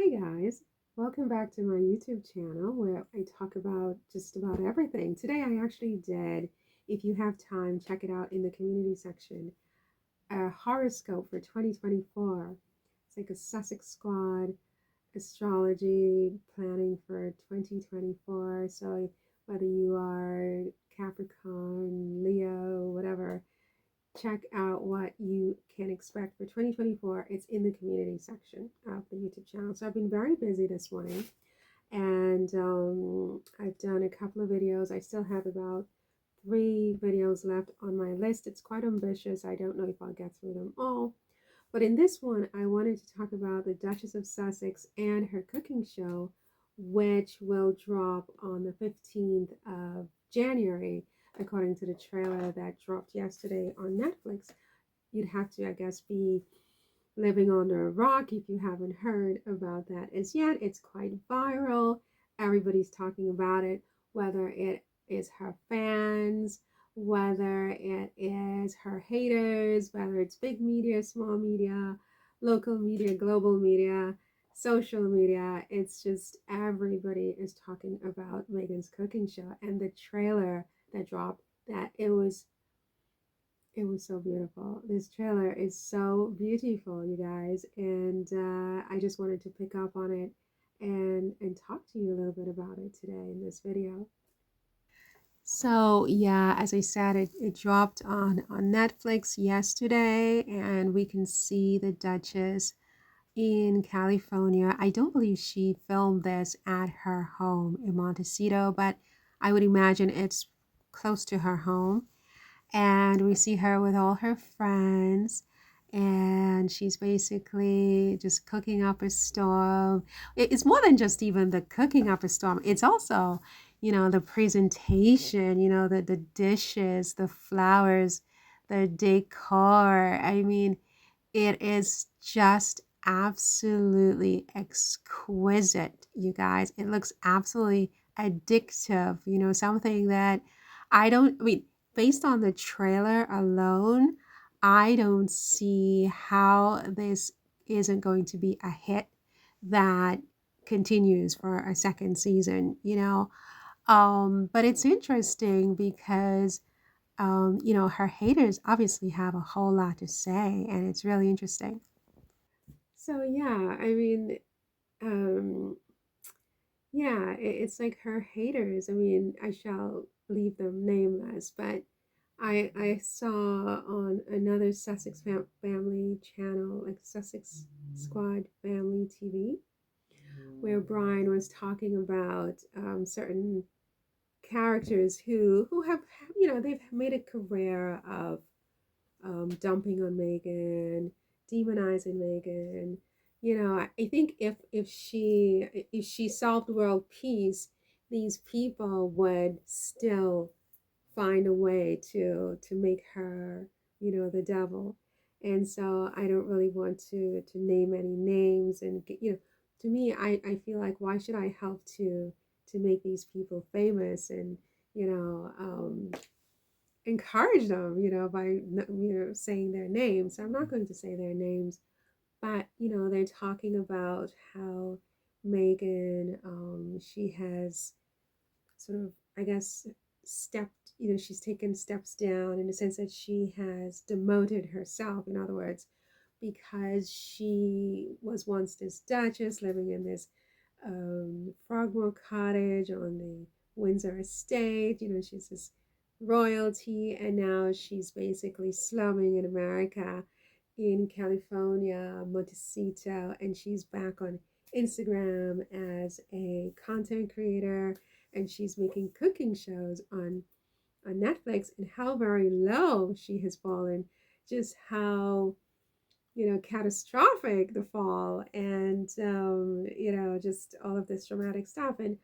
Hi guys, welcome back to my YouTube channel where I talk about just about everything. Today I actually did, if you have time, check it out in the community section, a horoscope for 2024. It's like a Sussex squad astrology planning for 2024. So whether you are Capricorn, Leo, whatever, check out what you can expect for 2024. It's in the community section of the YouTube channel. So I've been very busy this morning and I've done a couple of videos. I still have about 3 videos left on my list. It's quite ambitious. I don't know if I'll get through them all. But in this one, I wanted to talk about the Duchess of Sussex and her cooking show, which will drop on the 15th of January, according to the trailer that dropped yesterday on Netflix. You'd have to, I guess, be living under a rock if you haven't heard about that as yet. It's quite viral. Everybody's talking about it, whether it is her fans, whether it is her haters, whether it's big media, small media, local media, global media, social media. It's just everybody is talking about Meghan's cooking show and the trailer that dropped. That it was so beautiful. This trailer is so beautiful, you guys, and I just wanted to pick up on it and talk to you a little bit about it today in this video. So yeah, as I said, it dropped on Netflix yesterday, and we can see the Duchess in California. I don't believe she filmed this at her home in Montecito, but I would imagine it's close to her home. And we see her with all her friends, and she's basically just cooking up a storm. It's more than just even the cooking up a storm. It's also, the presentation, the dishes, the flowers, the decor. I mean, it is just absolutely exquisite, you guys. It looks absolutely addictive, something that I mean, based on the trailer alone, I don't see how this isn't going to be a hit that continues for a second season. But it's interesting because her haters obviously have a whole lot to say, and it's really interesting. So yeah, I mean, um, yeah, it's like her haters. I mean, I shall leave them nameless, but I saw on another Sussex family channel, like Sussex Squad Family TV, where Brian was talking about certain characters who have they've made a career of dumping on Meghan, demonizing Meghan. I think if she solved world peace, these people would still find a way to make her, the devil. And so I don't really want to name any names, and to me, I feel like why should I help to make these people famous and you know um encourage them, by saying their names. So I'm not going to say their names, but they're talking about how Meghan, she has sort of, I guess, stepped, she's taken steps down in the sense that she has demoted herself. In other words, because she was once this duchess living in this Frogmore cottage on the Windsor estate. She's this royalty, and now she's basically slumming in America, in California, Montecito, and she's back on Instagram as a content creator, and she's making cooking shows on Netflix, and how very low she has fallen, just how catastrophic the fall, and just all of this dramatic stuff. And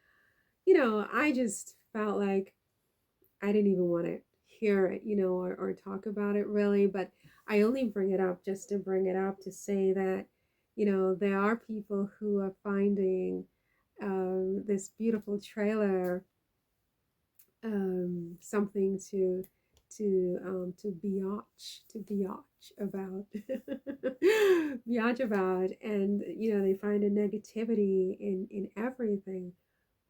I just felt like I didn't even want to hear it, or talk about it really. But I only bring it up just to bring it up to say that, there are people who are finding this beautiful trailer something to biatch about biatch about, and they find a negativity in everything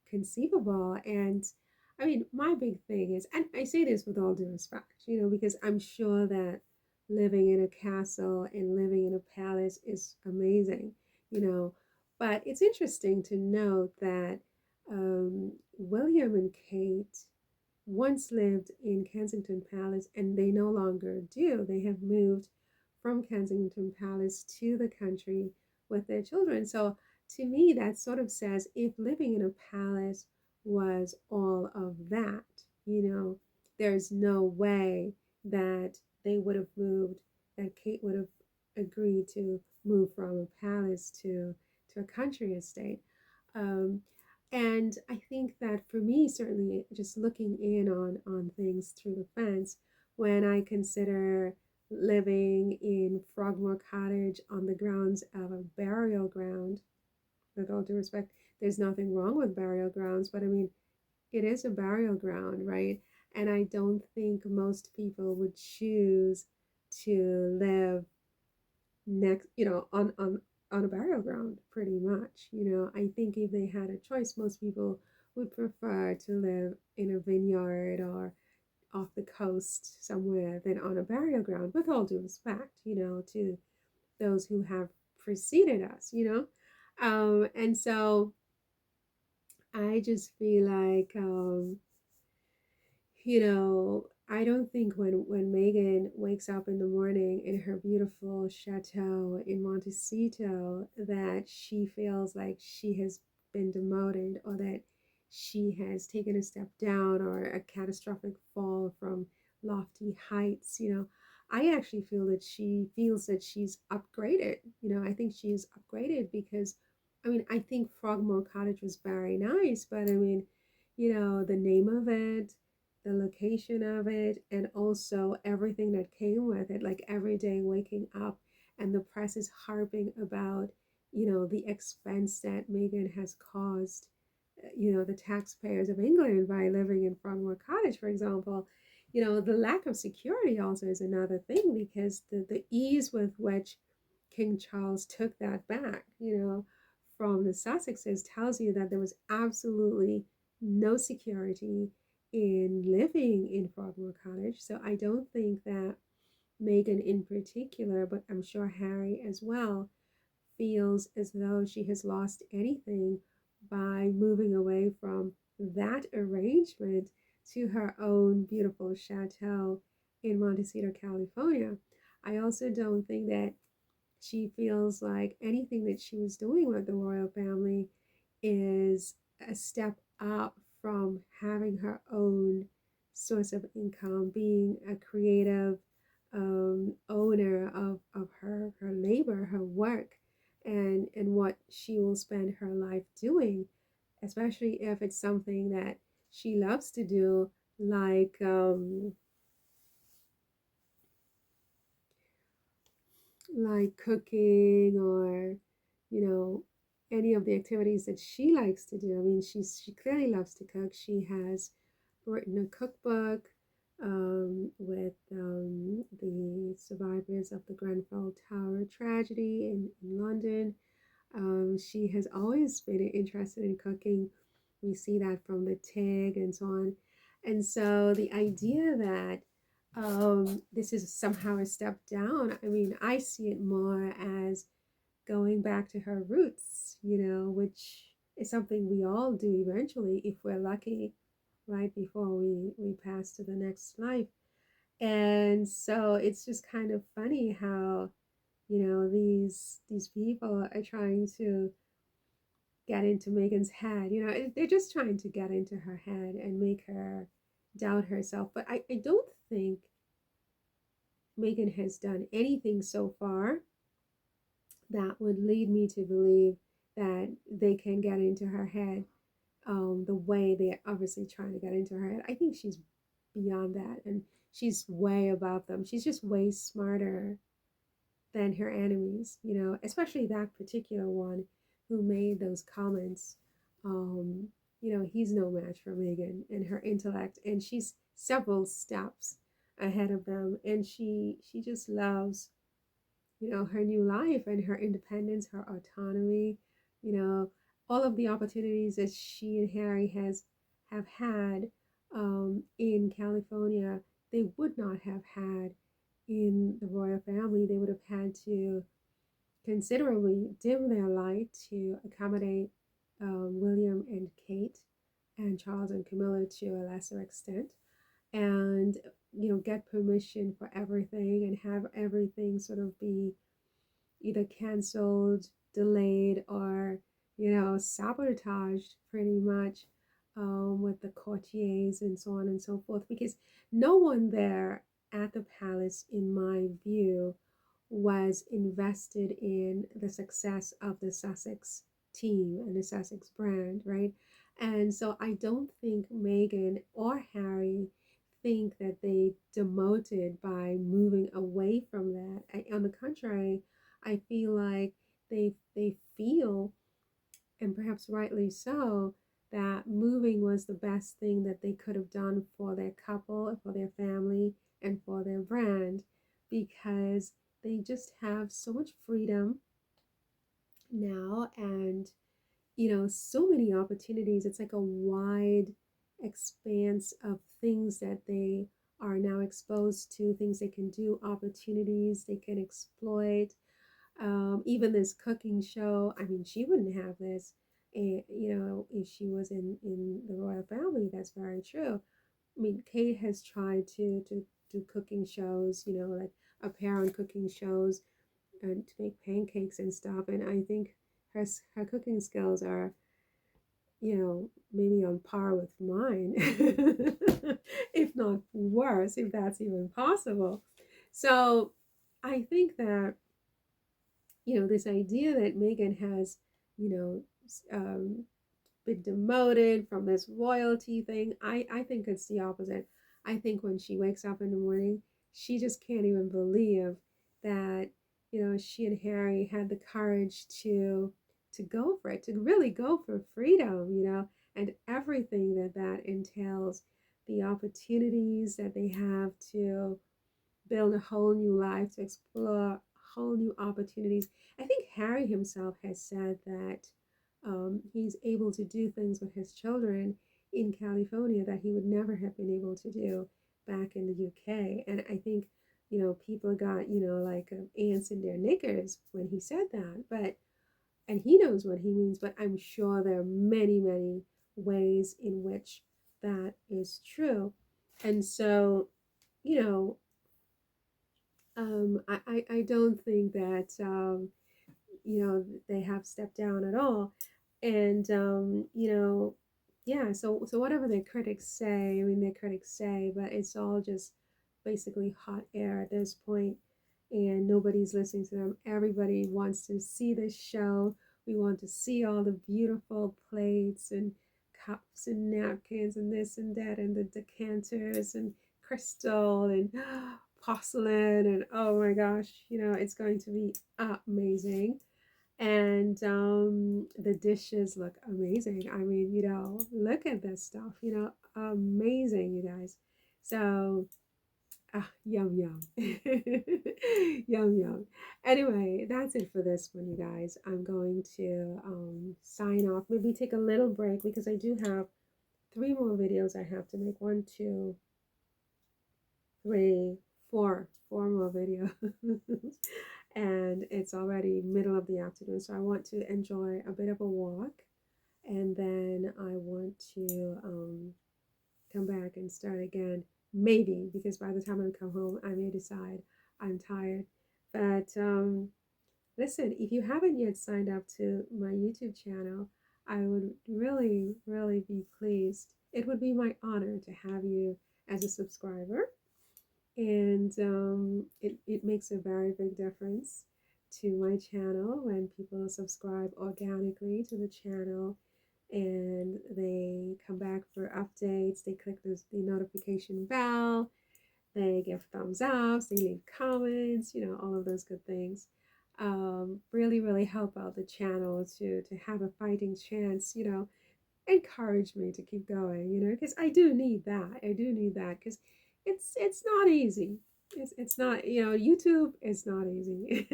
conceivable. And I mean, my big thing is, and I say this with all due respect, because I'm sure that living in a castle and living in a palace is amazing, you know, but it's interesting to note that William and Kate once lived in Kensington Palace and they no longer do. They have moved from Kensington Palace to the country with their children. So to me, that sort of says if living in a palace was all of that, there's no way that they would have moved, that Kate would have agreed to move from a palace to a country estate. Um, and I think that for me, certainly, just looking in on things through the fence, when I consider living in Frogmore Cottage on the grounds of a burial ground, with all due respect, there's nothing wrong with burial grounds, but I mean, it is a burial ground, right? And I don't think most people would choose to live next, on a burial ground, pretty much. I think if they had a choice, most people would prefer to live in a vineyard or off the coast somewhere than on a burial ground, with all due respect, to those who have preceded us, and so I just feel like, I don't think when Meghan wakes up in the morning in her beautiful chateau in Montecito that she feels like she has been demoted, or that she has taken a step down, or a catastrophic fall from lofty heights. I actually feel that she feels that she's upgraded. I think she's upgraded because, I mean, I think Frogmore Cottage was very nice, but I mean, the name of it, the location of it, and also everything that came with it, like every day waking up and the press is harping about, the expense that Meghan has caused, the taxpayers of England by living in Frogmore Cottage, for example. The lack of security also is another thing, because the ease with which King Charles took that back, from the Sussexes, tells you that there was absolutely no security in living in Frogmore Cottage. So I don't think that Meghan in particular, but I'm sure Harry as well, feels as though she has lost anything by moving away from that arrangement to her own beautiful chateau in Montecito, California. I also don't think that she feels like anything that she was doing with the royal family is a step up from having her own source of income, being a creative owner of her labor, her work, and what she will spend her life doing, especially if it's something that she loves to do, like cooking, or you know any of the activities that she likes to do. I mean, she clearly loves to cook. She has written a cookbook with the survivors of the Grenfell Tower tragedy in London. She has always been interested in cooking. We see that from the TIG and so on. And so the idea that this is somehow a step down, I mean, I see it more as going back to her roots, which is something we all do eventually if we're lucky, right before we pass to the next life. And so it's just kind of funny how, these people are trying to get into Meghan's head. They're just trying to get into her head and make her doubt herself. But I don't think Meghan has done anything so far that would lead me to believe that they can get into her head the way they're obviously trying to get into her head. I think she's beyond that, and she's way above them. She's just way smarter than her enemies, especially that particular one who made those comments. He's no match for Meghan and her intellect, and she's several steps ahead of them, and she just loves, her new life and her independence, her autonomy, you know, all of the opportunities that she and Harry has have had in California, they would not have had in the royal family. They would have had to considerably dim their light to accommodate William and Kate and Charles and Camilla to a lesser extent, and get permission for everything and have everything sort of be either canceled, delayed, or sabotaged pretty much, with the courtiers and so on and so forth, because no one there at the palace, in my view, was invested in the success of the Sussex team and the Sussex brand, right? And so I don't think Meghan or Harry think that they demoted by moving away from that. On the contrary, I feel like they feel, and perhaps rightly so, that moving was the best thing that they could have done for their couple, for their family, and for their brand, because they just have so much freedom now, and so many opportunities. It's like a wide expanse of things that they are now exposed to, things they can do, opportunities they can exploit. Even this cooking show, I mean, she wouldn't have this, if she was in the royal family. That's very true. I mean, Kate has tried to do cooking shows, like appear on cooking shows and to make pancakes and stuff. And I think her cooking skills are, maybe on par with mine, if not worse, if that's even possible. So I think that, this idea that Meghan has, you know, been demoted from this royalty thing, I think it's the opposite. I think when she wakes up in the morning, she just can't even believe that, she and Harry had the courage to go for it, to really go for freedom, and everything that that entails, the opportunities that they have to build a whole new life, to explore whole new opportunities. I think Harry himself has said that he's able to do things with his children in California that he would never have been able to do back in the UK. And I think, people got, like ants in their knickers when he said that. But, and he knows what he means, but I'm sure there are many, many ways in which that is true. And so, you know, I don't think that, they have stepped down at all. And, yeah, so whatever their critics say, I mean, their critics say, but it's all just basically hot air at this point, and nobody's listening to them. Everybody wants to see this show. We want to see all the beautiful plates and cups and napkins and this and that and the decanters and crystal and porcelain, and oh my gosh, it's going to be amazing. And the dishes look amazing. I mean, look at this stuff, amazing, you guys. So yum yum. Yum yum. Anyway, that's it for this one, you guys. I'm going to sign off, maybe take a little break, because I do have 3 more videos I have to make. 1, 2, 3, 4, 4 more videos. And it's already middle of the afternoon, so I want to enjoy a bit of a walk, and then I want to come back and start again, maybe, because by the time I come home I may decide I'm tired. But listen, if you haven't yet signed up to my YouTube channel, I would really, really be pleased. It would be my honor to have you as a subscriber, and it makes a very big difference to my channel when people subscribe organically to the channel, and they come back for updates, they click the notification bell, they give thumbs ups, they leave comments, all of those good things. Really, really help out the channel to have a fighting chance, encourage me to keep going, because I do need that. I do need that, because It's not easy. It's not, YouTube is not easy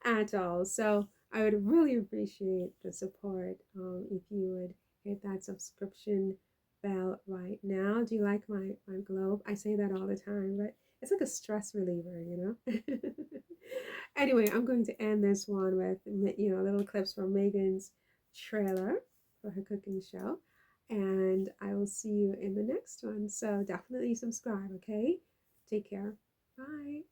at all. So I would really appreciate the support, if you would hit that subscription bell right now. Do you like my globe? I say that all the time, but it's like a stress reliever, Anyway, I'm going to end this one with, little clips from Megan's trailer for her cooking show. And I will see you in the next one. So definitely subscribe, okay? Take care. Bye.